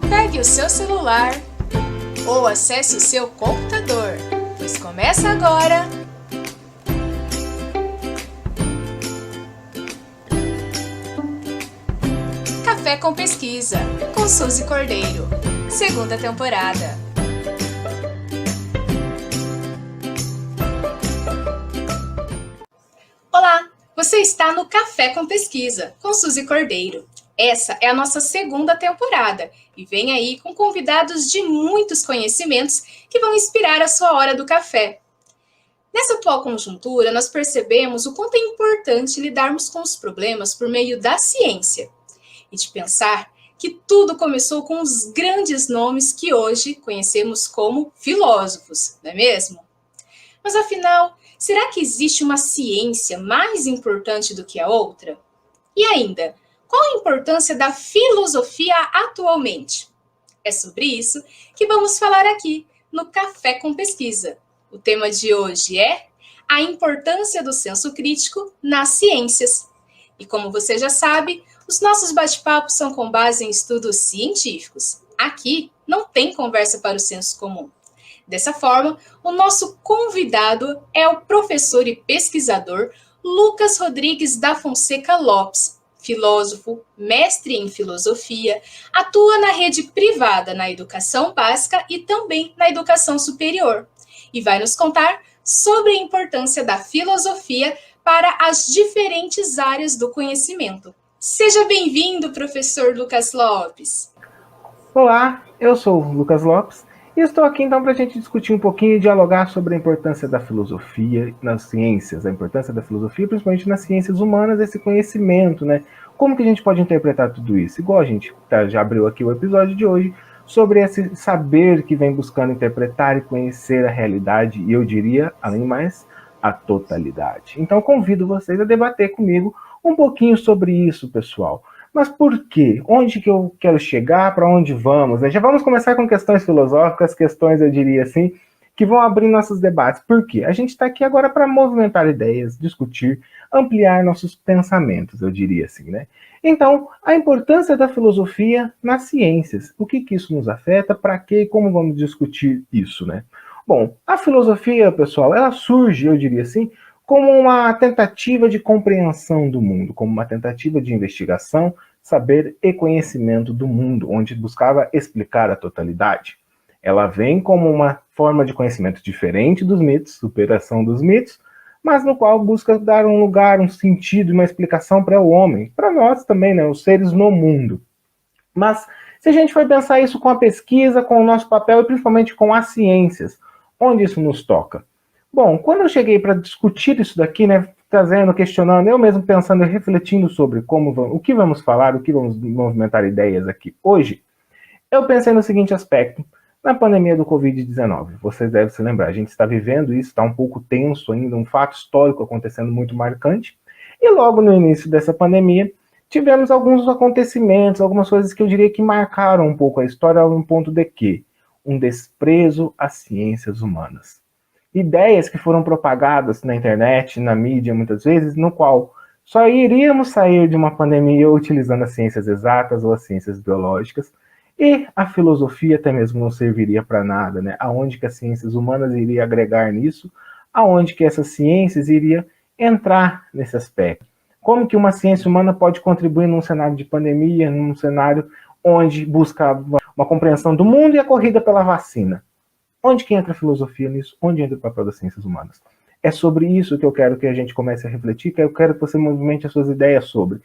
Pegue o seu celular ou acesse o seu computador, pois começa agora Café com Pesquisa, com Suzy Cordeiro, segunda temporada. Olá, você está no Café com Pesquisa, com Suzy Cordeiro. Essa é a nossa segunda temporada e vem aí com convidados de muitos conhecimentos que vão inspirar a sua hora do café. Nessa atual conjuntura, nós percebemos o quanto é importante lidarmos com os problemas por meio da ciência e de pensar que tudo começou com os grandes nomes que hoje conhecemos como filósofos, não é mesmo? Mas afinal, será que existe uma ciência mais importante do que a outra? E ainda, qual a importância da filosofia atualmente? É sobre isso que vamos falar aqui no Café com Pesquisa. O tema de hoje é a importância do senso crítico nas ciências. E como você já sabe, os nossos bate-papos são com base em estudos científicos. Aqui não tem conversa para o senso comum. Dessa forma, o nosso convidado é o professor e pesquisador Lucas Rodrigues da Fonseca Lopes, filósofo, mestre em filosofia, atua na rede privada na educação básica e também na educação superior, e vai nos contar sobre a importância da filosofia para as diferentes áreas do conhecimento. Seja bem-vindo, professor Lucas Lopes. Olá, eu sou o Lucas Lopes e estou aqui então para a gente discutir um pouquinho e dialogar sobre a importância da filosofia nas ciências, a importância da filosofia principalmente nas ciências humanas, esse conhecimento, né? Como que a gente pode interpretar tudo isso? Igual a gente já abriu aqui o episódio de hoje sobre esse saber que vem buscando interpretar e conhecer a realidade e eu diria, além do mais, a totalidade. Então convido vocês a debater comigo um pouquinho sobre isso, pessoal. Mas por quê? Onde que eu quero chegar? Para onde vamos? Já vamos começar com questões filosóficas, questões, eu diria assim, que vão abrir nossos debates. Por quê? A gente está aqui agora para movimentar ideias, discutir, ampliar nossos pensamentos, eu diria assim, né? Então, a importância da filosofia nas ciências. O que isso nos afeta? Para quê? E como vamos discutir isso, né? Bom, a filosofia, pessoal, ela surge, eu diria assim, como uma tentativa de compreensão do mundo, como uma tentativa de investigação, saber e conhecimento do mundo, onde buscava explicar a totalidade. Ela vem como uma forma de conhecimento diferente dos mitos, superação dos mitos, mas no qual busca dar um lugar, um sentido e uma explicação para o homem, para nós também, né, os seres no mundo. Mas se a gente for pensar isso com a pesquisa, com o nosso papel e principalmente com as ciências, onde isso nos toca? Bom, quando eu cheguei para discutir isso daqui, né, trazendo, questionando, eu mesmo pensando e refletindo sobre o que vamos falar, o que vamos movimentar ideias aqui hoje, eu pensei no seguinte aspecto, na pandemia do Covid-19. Vocês devem se lembrar, a gente está vivendo isso, está um pouco tenso ainda, um fato histórico acontecendo muito marcante, e logo no início dessa pandemia, tivemos alguns acontecimentos, algumas coisas que eu diria que marcaram um pouco a história, a um ponto de que? Um desprezo às ciências humanas. Ideias que foram propagadas na internet, na mídia, muitas vezes, no qual só iríamos sair de uma pandemia utilizando as ciências exatas ou as ciências biológicas, e a filosofia até mesmo não serviria para nada, né? Aonde que as ciências humanas iriam agregar nisso, aonde que essas ciências iriam entrar nesse aspecto. Como que uma ciência humana pode contribuir num cenário de pandemia, num cenário onde busca uma compreensão do mundo e a corrida pela vacina? Onde que entra a filosofia nisso? Onde entra o papel das ciências humanas? É sobre isso que eu quero que a gente comece a refletir, que eu quero que você movimente as suas ideias sobre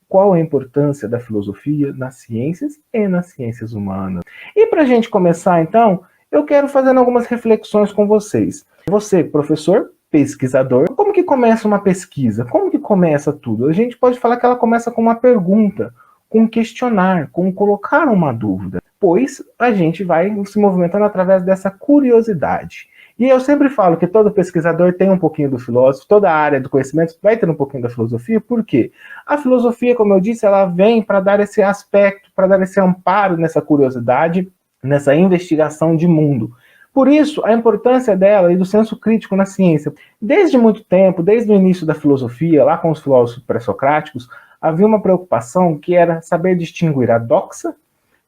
qual a importância da filosofia nas ciências e nas ciências humanas. E para a gente começar, então, eu quero fazer algumas reflexões com vocês. Você, professor, pesquisador, como que começa uma pesquisa? Como que começa tudo? A gente pode falar que ela começa com uma pergunta, com um questionar, com colocar uma dúvida, pois a gente vai se movimentando através dessa curiosidade. E eu sempre falo que todo pesquisador tem um pouquinho do filósofo, toda a área do conhecimento vai ter um pouquinho da filosofia, por quê? A filosofia, como eu disse, ela vem para dar esse aspecto, para dar esse amparo nessa curiosidade, nessa investigação de mundo. Por isso, a importância dela e do senso crítico na ciência. Desde muito tempo, desde o início da filosofia, lá com os filósofos pré-socráticos, havia uma preocupação que era saber distinguir a doxa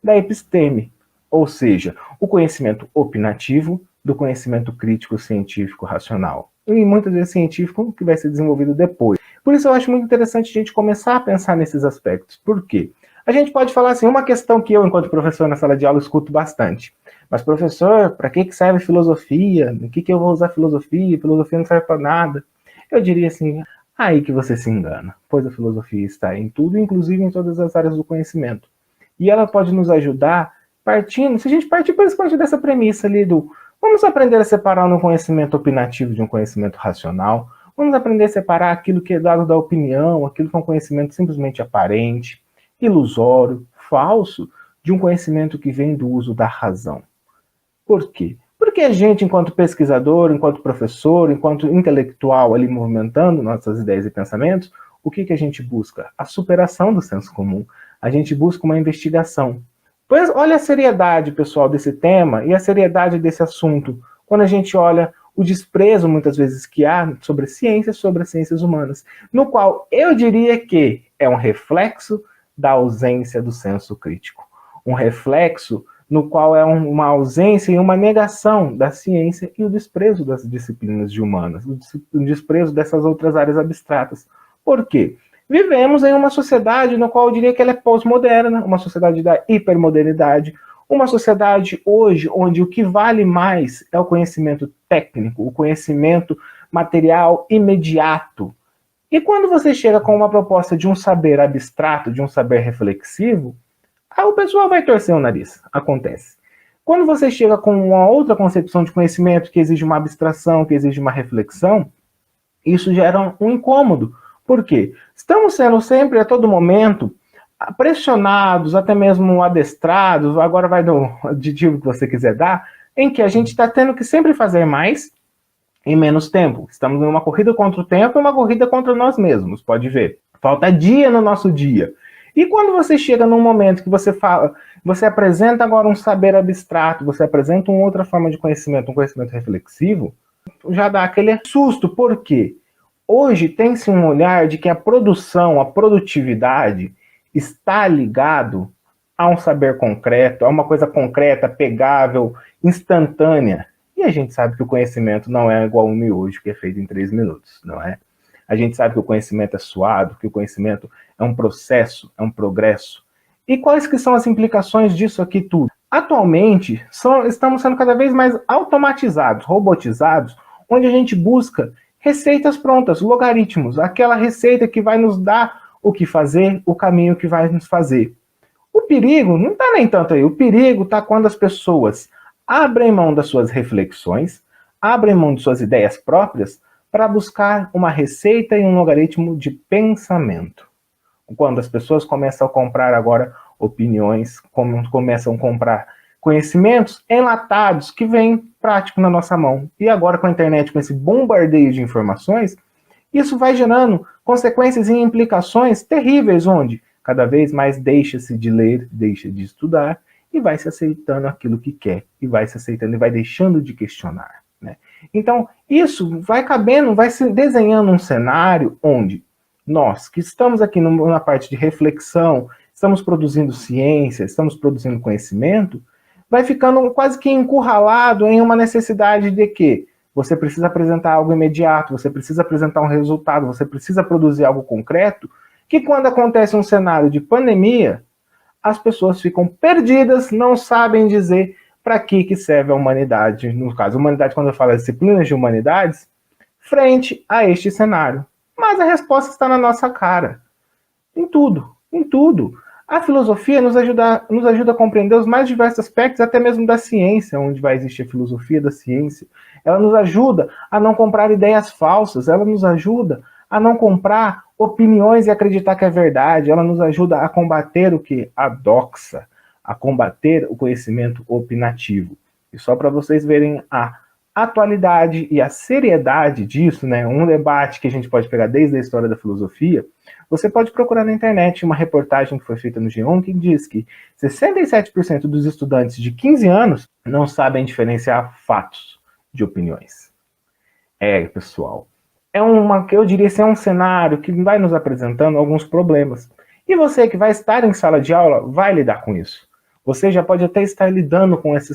da episteme, ou seja, o conhecimento opinativo do conhecimento crítico científico racional. E muitas vezes científico que vai ser desenvolvido depois. Por isso eu acho muito interessante a gente começar a pensar nesses aspectos. Por quê? A gente pode falar assim, uma questão que eu, enquanto professor na sala de aula, escuto bastante. Mas, professor, para que serve filosofia? O que eu vou usar filosofia? Filosofia não serve para nada. Eu diria assim, aí que você se engana, pois a filosofia está em tudo, inclusive em todas as áreas do conhecimento. E ela pode nos ajudar partindo, se a gente partir principalmente dessa premissa ali do vamos aprender a separar um conhecimento opinativo de um conhecimento racional, vamos aprender a separar aquilo que é dado da opinião, aquilo que é um conhecimento simplesmente aparente, ilusório, falso, de um conhecimento que vem do uso da razão. Por quê? Porque a gente, enquanto pesquisador, enquanto professor, enquanto intelectual ali movimentando nossas ideias e pensamentos, o que a gente busca? A superação do senso comum. A gente busca uma investigação. Pois olha a seriedade, pessoal, desse tema e a seriedade desse assunto, quando a gente olha o desprezo, muitas vezes, que há sobre ciências, sobre as ciências humanas, no qual eu diria que é um reflexo da ausência do senso crítico. Um reflexo no qual é uma ausência e uma negação da ciência e o desprezo das disciplinas de humanas, o desprezo dessas outras áreas abstratas. Por quê? Vivemos em uma sociedade no qual eu diria que ela é pós-moderna, uma sociedade da hipermodernidade, uma sociedade hoje onde o que vale mais é o conhecimento técnico, o conhecimento material imediato. E quando você chega com uma proposta de um saber abstrato, de um saber reflexivo, aí o pessoal vai torcer o nariz. Acontece. Quando você chega com uma outra concepção de conhecimento que exige uma abstração, que exige uma reflexão, isso gera um incômodo. Por quê? Estamos sendo sempre, a todo momento, pressionados, até mesmo adestrados, agora vai do adjetivo que você quiser dar, em que a gente está tendo que sempre fazer mais em menos tempo. Estamos em uma corrida contra o tempo e uma corrida contra nós mesmos, pode ver. Falta dia no nosso dia. E quando você chega num momento que você fala, você apresenta agora um saber abstrato, você apresenta uma outra forma de conhecimento, um conhecimento reflexivo, já dá aquele susto. Por quê? Hoje tem-se um olhar de que a produção, a produtividade, está ligado a um saber concreto, a uma coisa concreta, pegável, instantânea. E a gente sabe que o conhecimento não é igual um miojo que é feito em 3 minutos, não é? A gente sabe que o conhecimento é suado, que o conhecimento é um processo, é um progresso. E quais que são as implicações disso aqui tudo? Atualmente, estamos sendo cada vez mais automatizados, robotizados, onde a gente busca receitas prontas, logaritmos, aquela receita que vai nos dar o que fazer, o caminho que vai nos fazer. O perigo não está nem tanto aí, o perigo está quando as pessoas abrem mão das suas reflexões, abrem mão de suas ideias próprias para buscar uma receita e um logaritmo de pensamento. Quando as pessoas começam a comprar agora opiniões, começam a comprar conhecimentos enlatados que vêm prático na nossa mão. E agora com a internet, com esse bombardeio de informações, isso vai gerando consequências e implicações terríveis, onde cada vez mais deixa-se de ler, deixa de estudar, e vai se aceitando aquilo que quer, e vai se aceitando e vai deixando de questionar, né? Então, isso vai cabendo, vai se desenhando um cenário onde nós, que estamos aqui na parte de reflexão, estamos produzindo ciência, estamos produzindo conhecimento, vai ficando quase que encurralado em uma necessidade de que você precisa apresentar algo imediato, você precisa apresentar um resultado, você precisa produzir algo concreto, que quando acontece um cenário de pandemia, as pessoas ficam perdidas, não sabem dizer para que serve a humanidade, no caso, a humanidade, quando eu falo disciplinas de humanidades, frente a este cenário. Mas a resposta está na nossa cara. Em tudo, em tudo. A filosofia nos ajuda a compreender os mais diversos aspectos, até mesmo da ciência, onde vai existir a filosofia da ciência. Ela nos ajuda a não comprar ideias falsas, ela nos ajuda a não comprar opiniões e acreditar que é verdade, ela nos ajuda a combater o que? A doxa, a combater o conhecimento opinativo. E só para vocês verem a atualidade e a seriedade disso, né? Um debate que a gente pode pegar desde a história da filosofia, você pode procurar na internet uma reportagem que foi feita no G1 que diz que 67% dos estudantes de 15 anos não sabem diferenciar fatos de opiniões. Pessoal, eu diria que é um cenário que vai nos apresentando alguns problemas. E você que vai estar em sala de aula vai lidar com isso. Você já pode até estar lidando com esse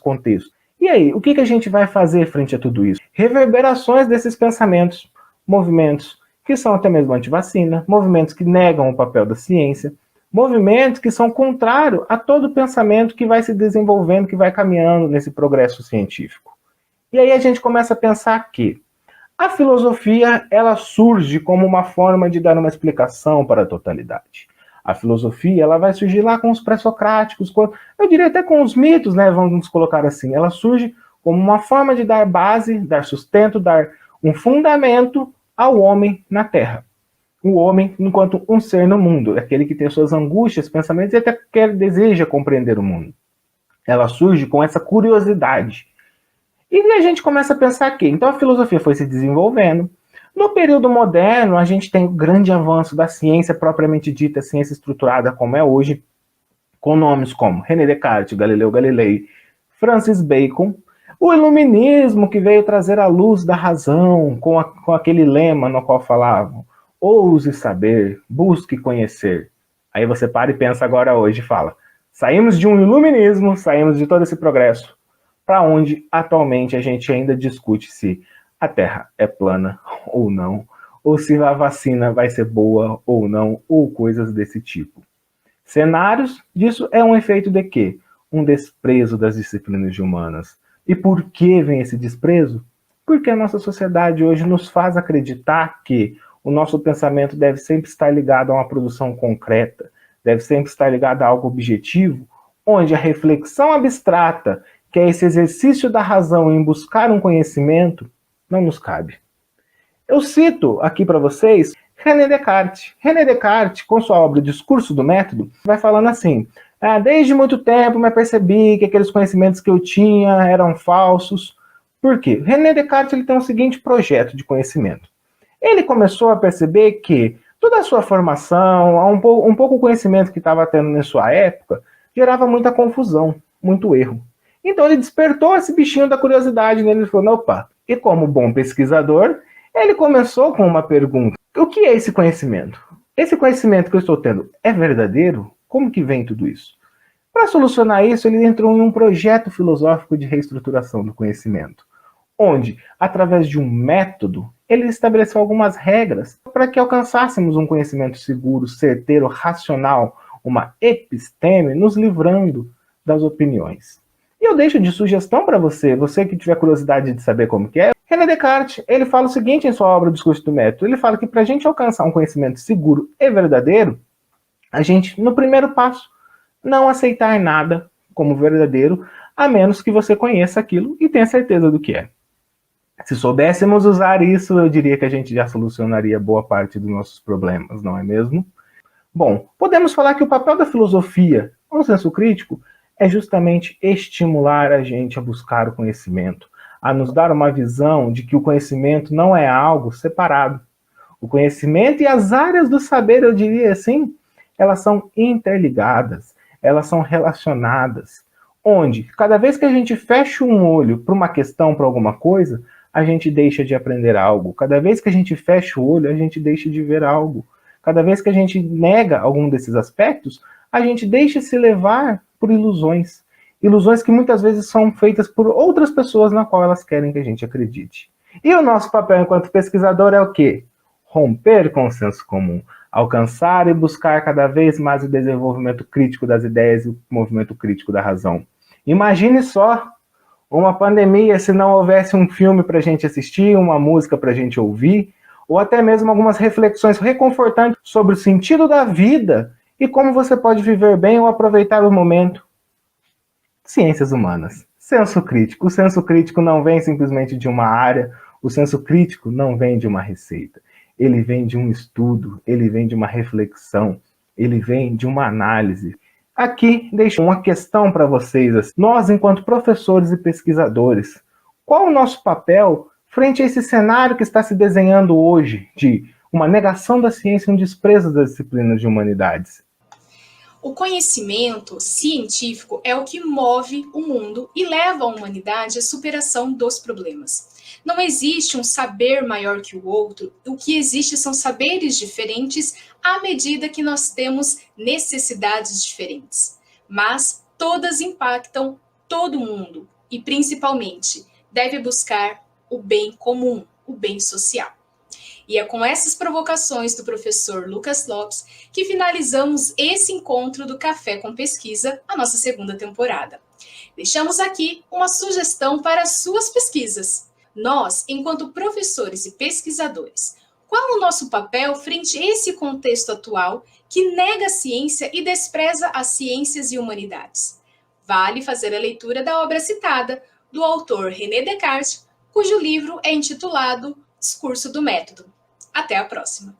contexto. E aí, o que a gente vai fazer frente a tudo isso? Reverberações desses pensamentos, movimentos que são até mesmo anti-vacina, movimentos que negam o papel da ciência, movimentos que são contrários a todo pensamento que vai se desenvolvendo, que vai caminhando nesse progresso científico. E aí a gente começa a pensar que a filosofia, ela surge como uma forma de dar uma explicação para a totalidade. A filosofia, ela vai surgir lá com os pré-socráticos, eu diria até com os mitos, né, vamos colocar assim. Ela surge como uma forma de dar base, dar sustento, dar um fundamento ao homem na Terra. O homem enquanto um ser no mundo, aquele que tem suas angústias, pensamentos e até deseja compreender o mundo. Ela surge com essa curiosidade. E a gente começa a pensar que, então a filosofia foi se desenvolvendo. No período moderno, a gente tem o grande avanço da ciência propriamente dita, ciência estruturada como é hoje, com nomes como René Descartes, Galileu Galilei, Francis Bacon, o iluminismo que veio trazer a luz da razão, com aquele lema no qual falavam: ouse saber, busque conhecer. Aí você para e pensa agora hoje e fala: saímos de um iluminismo, saímos de todo esse progresso, para onde atualmente a gente ainda discute se a Terra é plana ou não, ou se a vacina vai ser boa ou não, ou coisas desse tipo. Cenários disso é um efeito de quê? Um desprezo das disciplinas de humanas. E por que vem esse desprezo? Porque a nossa sociedade hoje nos faz acreditar que o nosso pensamento deve sempre estar ligado a uma produção concreta, deve sempre estar ligado a algo objetivo, onde a reflexão abstrata, que é esse exercício da razão em buscar um conhecimento, não nos cabe. Eu cito aqui para vocês René Descartes. René Descartes, com sua obra Discurso do Método, vai falando assim: desde muito tempo me percebi que aqueles conhecimentos que eu tinha eram falsos. Por quê? René Descartes ele tem o seguinte projeto de conhecimento. Ele começou a perceber que toda a sua formação, um pouco o conhecimento que estava tendo na sua época, gerava muita confusão, muito erro. Então ele despertou esse bichinho da curiosidade nele e falou: opa, e como bom pesquisador, ele começou com uma pergunta: o que é esse conhecimento? Esse conhecimento que eu estou tendo é verdadeiro? Como que vem tudo isso? Para solucionar isso, ele entrou em um projeto filosófico de reestruturação do conhecimento, onde, através de um método, ele estabeleceu algumas regras para que alcançássemos um conhecimento seguro, certeiro, racional, uma episteme, nos livrando das opiniões. E eu deixo de sugestão para você que tiver curiosidade de saber como que é. René Descartes, ele fala o seguinte em sua obra Discurso do Método: ele fala que para a gente alcançar um conhecimento seguro e verdadeiro, a gente, no primeiro passo, não aceitar nada como verdadeiro, a menos que você conheça aquilo e tenha certeza do que é. Se soubéssemos usar isso, eu diria que a gente já solucionaria boa parte dos nossos problemas, não é mesmo? Bom, podemos falar que o papel da filosofia, no senso crítico, é justamente estimular a gente a buscar o conhecimento, a nos dar uma visão de que o conhecimento não é algo separado. O conhecimento e as áreas do saber, eu diria assim, elas são interligadas, elas são relacionadas, onde cada vez que a gente fecha um olho para uma questão, para alguma coisa, a gente deixa de aprender algo. Cada vez que a gente fecha o olho, a gente deixa de ver algo. Cada vez que a gente nega algum desses aspectos, a gente deixa se levar por ilusões. Ilusões que muitas vezes são feitas por outras pessoas na qual elas querem que a gente acredite. E o nosso papel enquanto pesquisador é o quê? Romper com o senso comum. Alcançar e buscar cada vez mais o desenvolvimento crítico das ideias e o movimento crítico da razão. Imagine só uma pandemia se não houvesse um filme para a gente assistir, uma música para a gente ouvir, ou até mesmo algumas reflexões reconfortantes sobre o sentido da vida e como você pode viver bem ou aproveitar o momento. Ciências humanas. Senso crítico. O senso crítico não vem simplesmente de uma área, o senso crítico não vem de uma receita. Ele vem de um estudo, ele vem de uma reflexão, ele vem de uma análise. Aqui deixo uma questão para vocês. Nós, enquanto professores e pesquisadores, qual o nosso papel frente a esse cenário que está se desenhando hoje de uma negação da ciência e um desprezo das disciplinas de humanidades? O conhecimento científico é o que move o mundo e leva a humanidade à superação dos problemas. Não existe um saber maior que o outro, o que existe são saberes diferentes à medida que nós temos necessidades diferentes. Mas todas impactam todo mundo e, principalmente, deve buscar o bem comum, o bem social. E é com essas provocações do professor Lucas Lopes que finalizamos esse encontro do Café com Pesquisa, a nossa segunda temporada. Deixamos aqui uma sugestão para as suas pesquisas. Nós, enquanto professores e pesquisadores, qual o nosso papel frente a esse contexto atual que nega a ciência e despreza as ciências e humanidades? Vale fazer a leitura da obra citada, do autor René Descartes, cujo livro é intitulado Discurso do Método. Até a próxima!